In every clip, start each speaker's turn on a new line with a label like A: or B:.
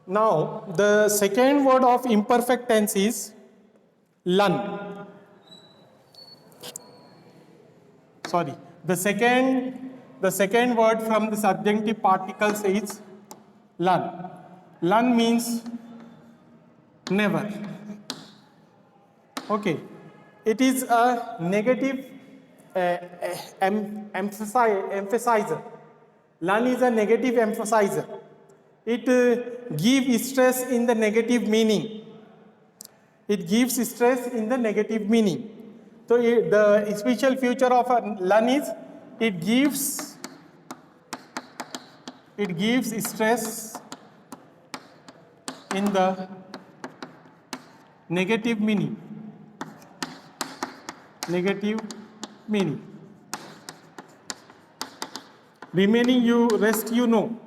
A: Now, the second word of imperfect tense is lan. Sorry, the second word from the subjunctive particles is lan. Lan means never. Okay, it is a negative emphasizer. Lan is a negative emphasizer. It gives stress in the negative meaning. It gives stress in the negative meaning. So the special feature of lan is it gives stress in the negative meaning. Remaining rest you know.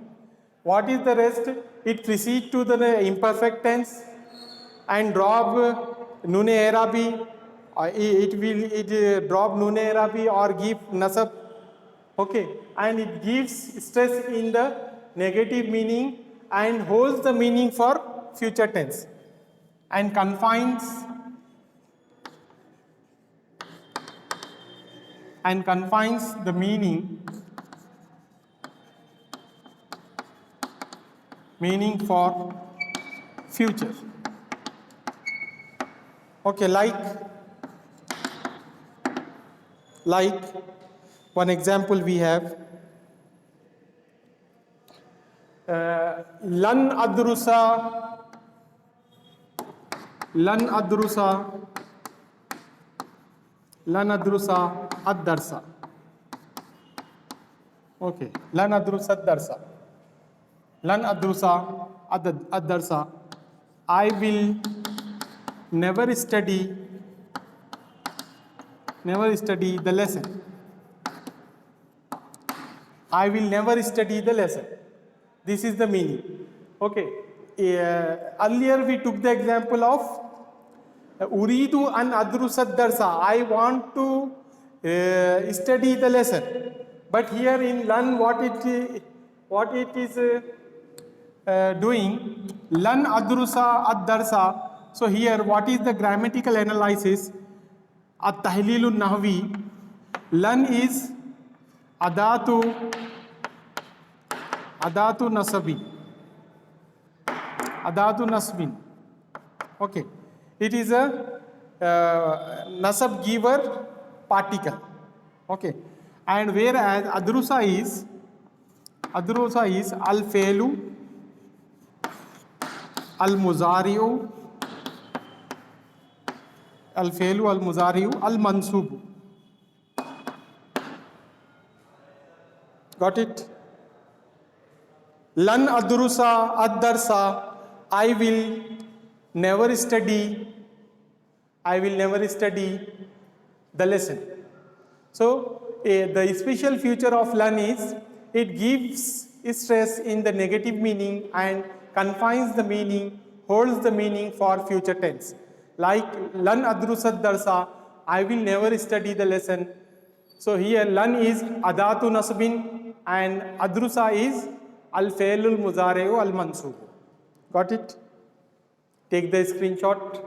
A: What is the rest? It precedes to the imperfect tense and drop nune erabi. It drop nune erabi or give nasab. Okay, and it gives stress in the negative meaning and holds the meaning for future tense and confines the meaning for future. Okay, like one example we have lan adrusa ad-darsa. Okay, lan adrusa ad-darsa. Lan adrusa ad-darsa. I will never study the lesson. I will never study the lesson. This is the meaning. Okay. Earlier we took the example of Uridu an adrusa darsa. I want to study the lesson. But here in lan, what it is doing? Lan adrusa ad darsa. So here, what is the grammatical analysis? At-tahlilun nahwi. Lan is adatu nasbin. Okay, it is a nasab giver particle. Okay, and whereas adrusa is al-failu al-muzari'u al-mansubu. Got it? Lan adrusa ad-darsa. I will never study the lesson. So the special feature of lan is it gives stress in the negative meaning and confines the meaning, holds the meaning for future tense. Like lan adrusa ad-darsa, I will never study the lesson. So here lan is adatu nasbin and adrusa is al-failul muzari'u al-mansub. Got it? Take the screenshot.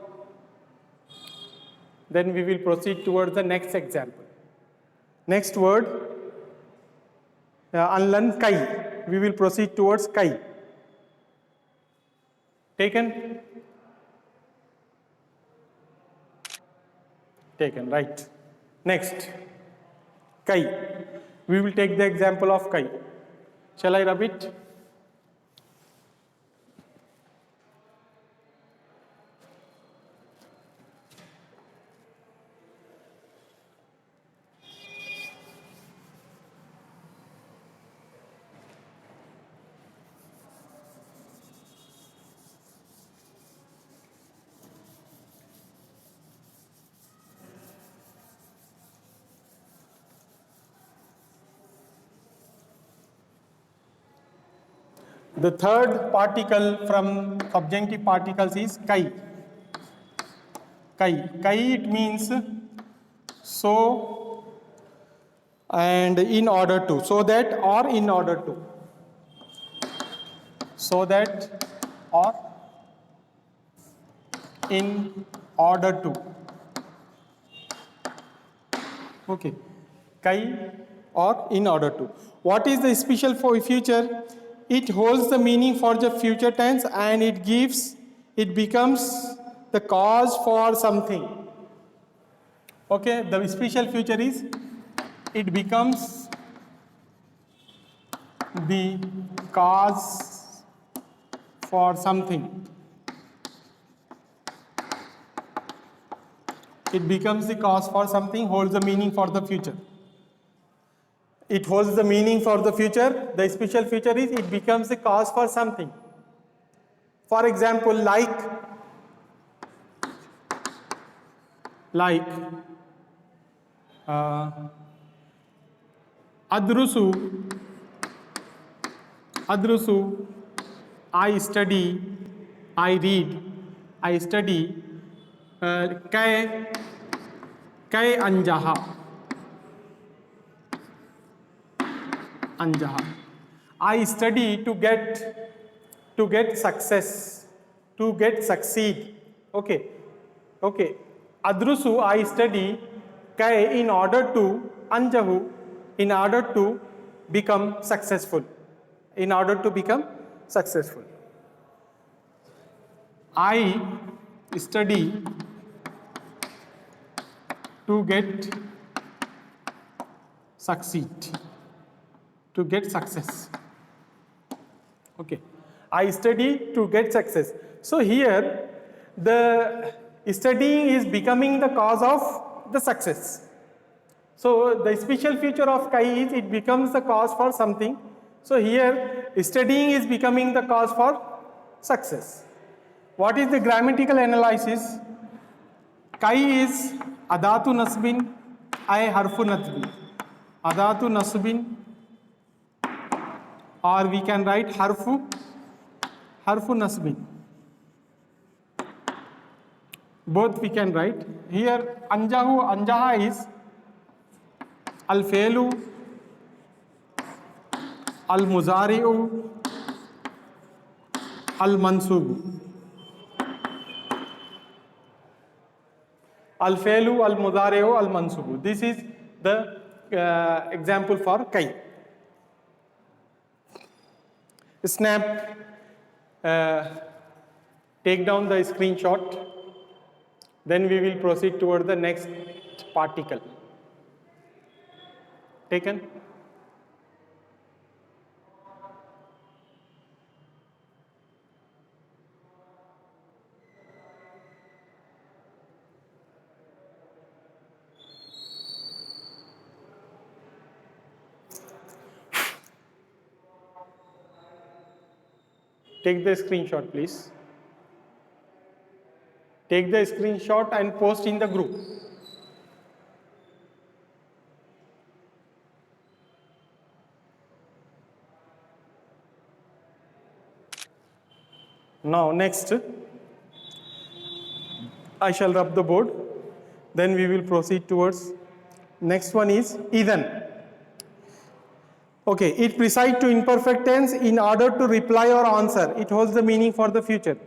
A: Then we will proceed towards the next example. Next word, lan kai. We will proceed towards kai. Taken, right. Next, kai. We will take the example of kai. Shall I rub it? The third particle from subjunctive particles is kai. Kai, it means so and in order to, so that or in order to. So that or in order to. Okay, kai or in order to. What is the special for future? It holds the meaning for the future tense and it becomes the cause for something. Okay, the special future is it becomes the cause for something. It becomes the cause for something, holds the meaning for the future. It holds the meaning for the future. The special future is it becomes the cause for something. For example, like adrusu, I study, I read, I study. Kai anjaha. I study to get success, to get succeed. Okay. Adrusu, I study. Kai, in order to. Anjahu, in order to become successful. In order to become successful. I study to get succeed. To get success. Okay. I study to get success. So here the studying is becoming the cause of the success. So the special feature of Kai is it becomes the cause for something. So here studying is becoming the cause for success. What is the grammatical analysis? Kai is adatu nasbin, I harfu nasbin. Adatu nasbin, or we can write harfu nasbin. Both we can write. Here anjaha is al-fe'lu, al-muzari'u, al-mansubu. Al-fe'lu, al-mudari'u, al-mansubu. This is the example for Kai. Snap, take down the screenshot, then we will proceed toward the next particle. Taken? Take the screenshot, please. Take the screenshot and post in the group. Now, next, I shall rub the board. Then we will proceed towards next one is idhan. Okay, it precedes to imperfect tense in order to reply or answer. It holds the meaning for the future.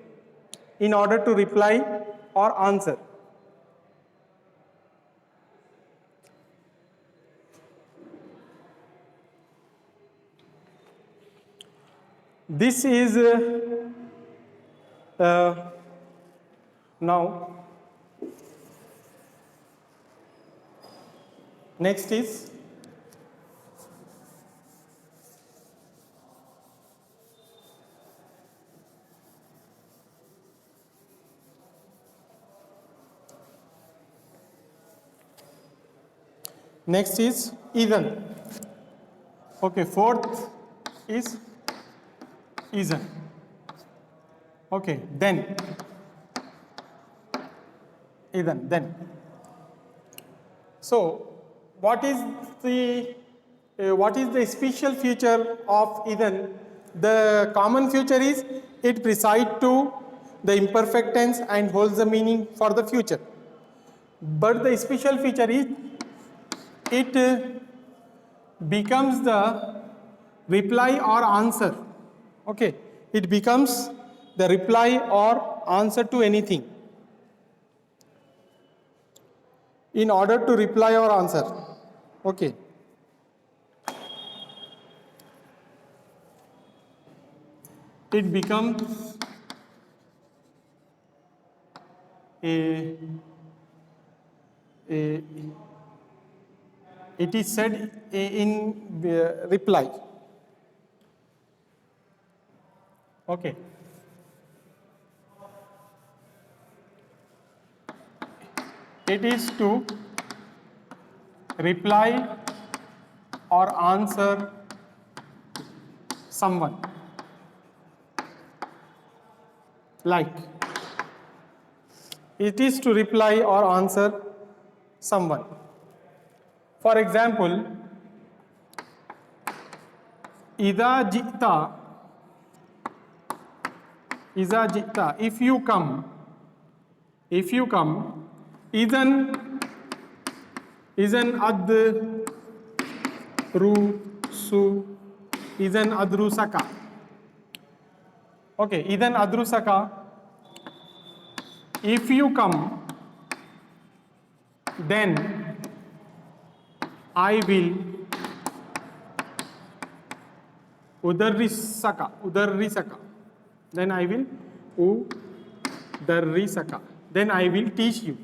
A: In order to reply or answer. This is now. Next is idhan. Okay, fourth is idhan. Okay, then idhan, then. So what is the special feature of idhan? The common feature is it precedes to the imperfect tense and holds the meaning for the future. But the special feature is it becomes the reply or answer. Okay, it becomes the reply or answer to anything. In order to reply or answer. Okay. It becomes a it is said in reply. Okay. It is to reply or answer someone. Like, it is to reply or answer someone. For example, Ida jita, if you come, idan adrusaka. Okay, idan adrusaka, if you come, then I will udarrisaka, then I will udarrisaka, then I will teach you.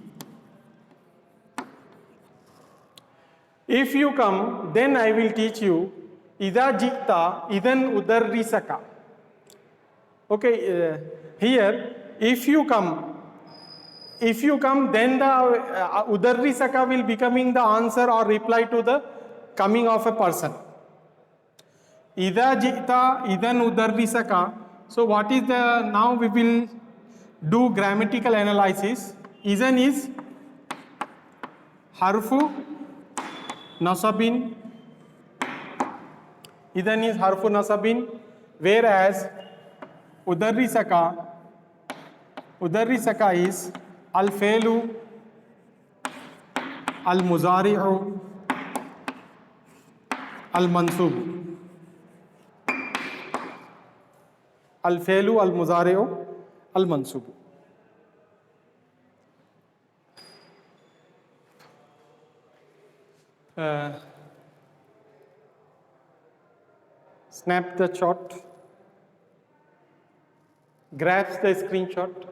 A: If you come, then I will teach you. Ida jita, idan udarrisaka. Okay, here, if you come, then the udarrisaka will becoming the answer or reply to the coming of a person. Ida jita, idan udarrisaka. So what is the, now we will do grammatical analysis. Idan is harfu nasabin. Idan is harfu nasabin, whereas udarrisaka is al-fe'lu al-muzari'u al-mansub. Al-fe'lu al-muzari'u al-mansub. Snap the shot, grabs the screenshot.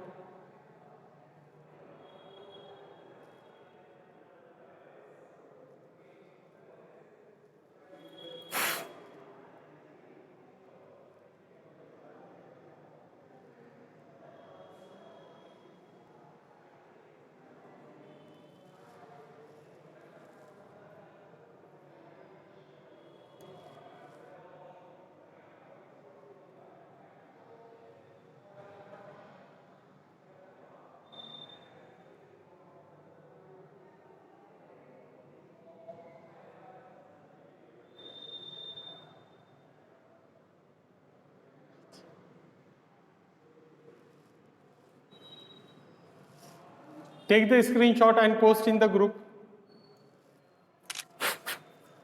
A: Take the screenshot and post in the group.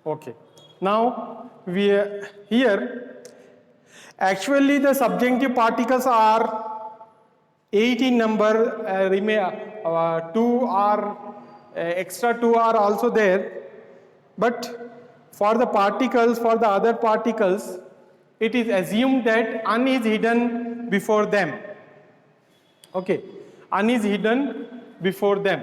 A: Okay. Now we are here. Actually, the subjunctive particles are 8 in number. Two are extra 2 are also there. But for the particles, for the other particles, it is assumed that an is hidden before them. Okay, an is hidden before them.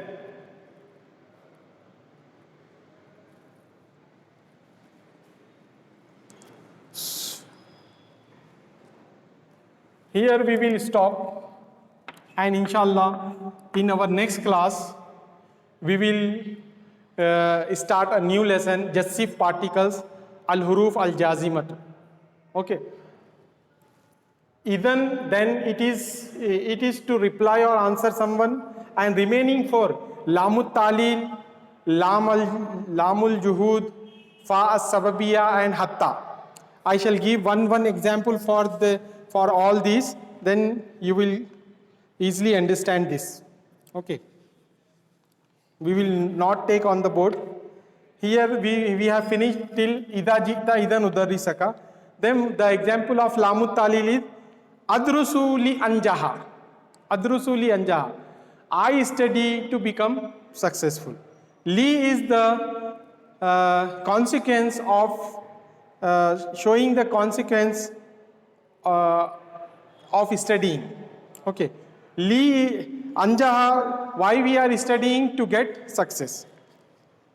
A: Here we will stop, and inshallah in our next class we will start a new lesson, Jassif particles, al-huruf al-jazimat. Okay. Idan, then it is to reply or answer someone, and remaining for lamut talil, lamul juhud, fa as-sababiyya, and hatta. I shall give one example for all these, then you will easily understand this. Okay. We will not take on the board. Here we have finished till ida jita idan udarrisaka. Then the example of lamut talil is Adrusu li anjaha. Adrusu li anjaha. I study to become successful. Li is the consequence of showing the consequence of studying. Okay. Li anjaha, why we are studying? To get success.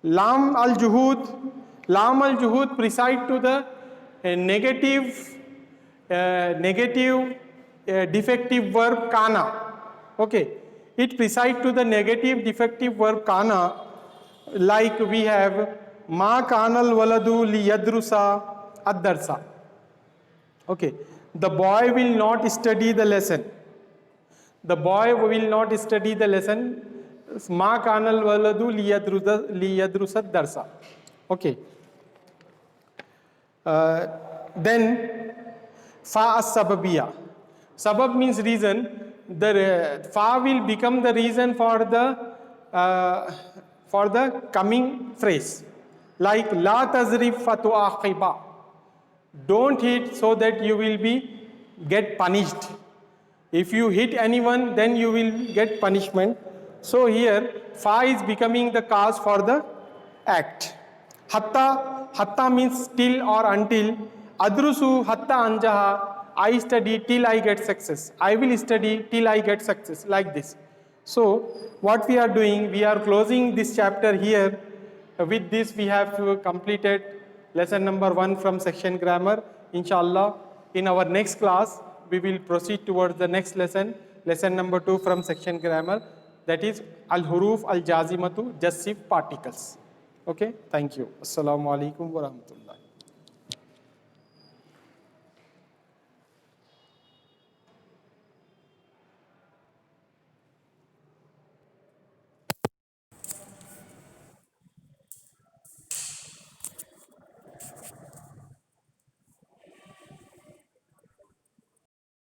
A: Lam al juhud precede to the negative defective verb kana. Okay, it precedes to the negative defective verb kana, like we have ma kanal waladu li yadrusa ad-darsa. Okay, the boy will not study the lesson. The boy will not study the lesson. Ma kanal waladu li yadrusa ad-darsa. Okay. Then fa as-sababiyya. Sabab means reason. The fa will become the reason for the coming phrase, like la tazrib fatuaqiba. Don't hit so that you will get punished. If you hit anyone, then you will get punishment. So here fa is becoming the cause for the act. Hatta means till or until. Adrusu hatta anjaha, I study till I get success. I will study till I get success, like this. So what we are doing, we are closing this chapter here. With this we have completed lesson number 1 from section grammar. Inshallah, in our next class, we will proceed towards the next lesson, lesson number 2 from section grammar, that is al-huruf al-jazimatu, just particles. Okay, thank you. Assalamu alaikum wa rahmatullah.